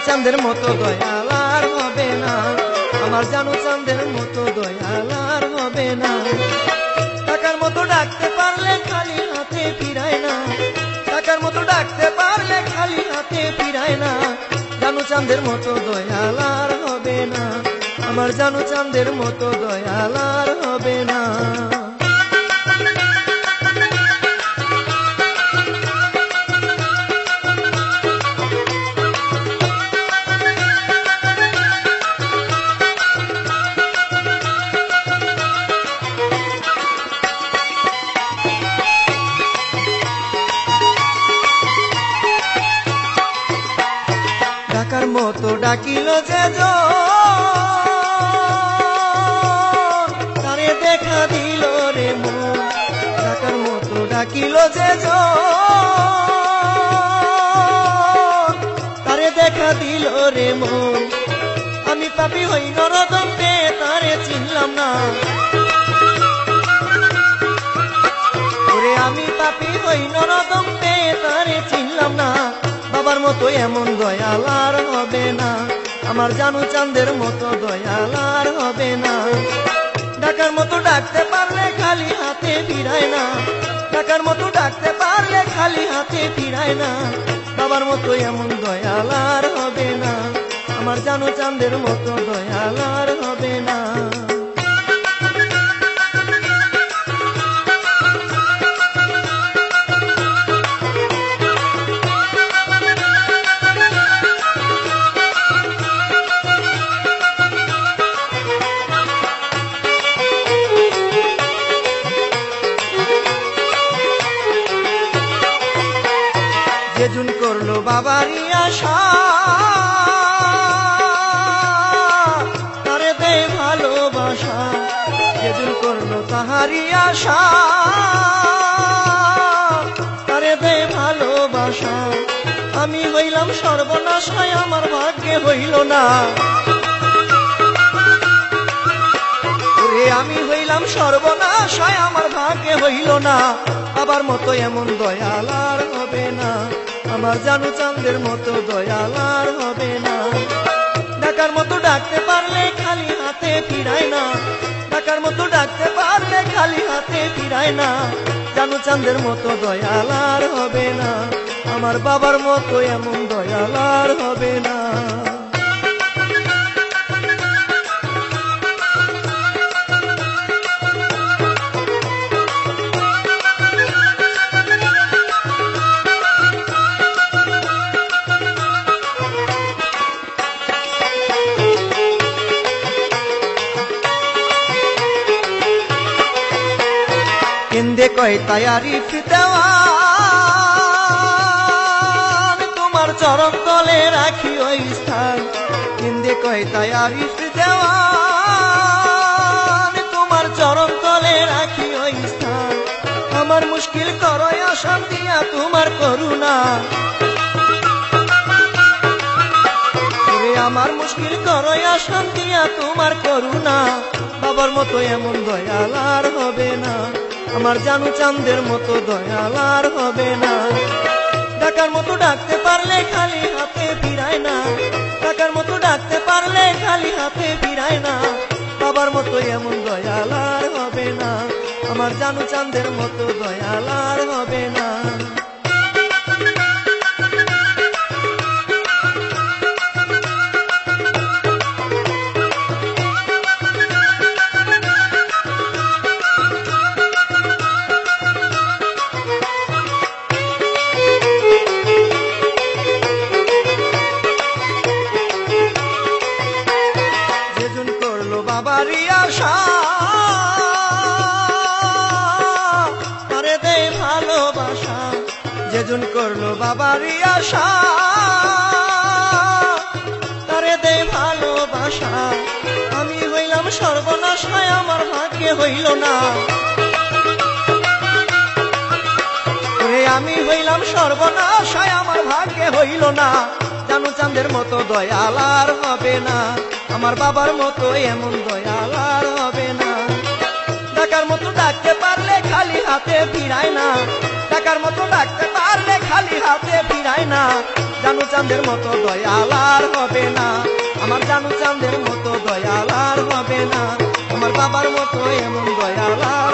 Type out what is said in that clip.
চাঁদের মতো দয়াল আর হবে না, আমার জানু চাঁদের মতো দয়াল আর হবে না। টাকার মতো ডাকতে পারলে খালি হাতে ফিরায় না, টাকার মতো ডাকতে পারলে খালি হাতে ফিরায় না। জানু চাঁদের মতো দয়াল আর হবে না, আমার জানু চাঁদের মতো দয়াল আর হবে না। ডাকার মতো ডাকিল যে তারে দেখা দিল রে মন, ডাকার মতো ডাকিল যে তারে দেখা দিল রে মন। আমি পাপী হই নরদণ্ডে তারে চিনলাম না, ওরে আমি পাপী হই নরদণ্ডে তারে চিনলাম না। বাবার মতো এমন দয়াল আর হবে না, আমার জানু চাঁদের মতো দয়াল আর হবে না। ডাকার মতো ডাকতে পারলে খালি হাতে ফিরায় না, ডাকার মতো ডাকতে পারলে খালি হাতে ফিরায় না। বাবার মতো এমন দয়াল আর হবে না, আমার জানু চাঁদের মতো দয়াল আর হবে না। যেজন করলো বাবারই আশা তারে দেয় ভালোবাসা, যেজন করলো তাহারই আশা তারে দেয় ভালোবাসা। আমি হইলাম সর্বনাশ, হয় আমার ভাগ্যে হইল না, ওরে আমি হইলাম সর্বনাশ, হয় আমার ভাগ্যে হইল না। বাবার মতো এমন দয়াল আর হবে না, আমার জানু চাঁদের মতো দয়াল আর হবে না। ডাকার মতো ডাকতে পারলে খালি হাতে ফিরায় না, ডাকার মতো ডাকতে পারলে খালি হাতে ফিরায় না। জানু চাঁদের মতো দয়াল আর হবে না, আমার বাবার মতো এমন দয়াল আর হবে না। কেন্দে কয় তায়ারিফ দেওয়ান, তোমার চরণ তলে রাখি ওই স্থান। কেন্দে কয় তায়ারিফ দেওয়ান, তোমার চরণ তলে রাখি ওই স্থান। আমার মুশকিল করো আসান দিয়া তোমার করুণা, আমার মুশকিল করো আসান দিয়া তোমার করুণা। বাবার মতো এমন দয়াল আর হবে না, আমার জানু চাঁদের মতো দয়াল আর হবে না। ডাকার মতো ডাকতে পারলে খালি হাতে ফিরায় না, ডাকার মতো ডাকতে পারলে খালি হাতে ফিরায় না। বাবার মতো এমন দয়াল আর হবে না, আমার জানু চাঁদের মতো দয়াল আর হবে না। বাবারই আশা তারে দেয় ভালোবাসা, যেজন করলো বাবারই আশা তারে দেয় ভালোবাসা। আমি হইলাম সর্বনাশ, হয় আমার ভাগ্যে হইল না, ওরে আমি হইলাম সর্বনাশ, হয় আমার ভাগ্যে হইল না। জানু চাঁদের মতো দয়াল আর হবে না, আমার বাবার মতো এমন দয়াল আর হবে না। ডাকার মতো ডাকতে পারলে খালি হাতে ফিরায় না, ডাকার মতো ডাকতে পারলে খালি হাতে ফিরায় না। জানু চাঁদের মতো দয়াল আর হবে না, আমার জানু চাঁদের মতো দয়াল আর হবে না, আমার বাবার মতো এমন দয়াল আর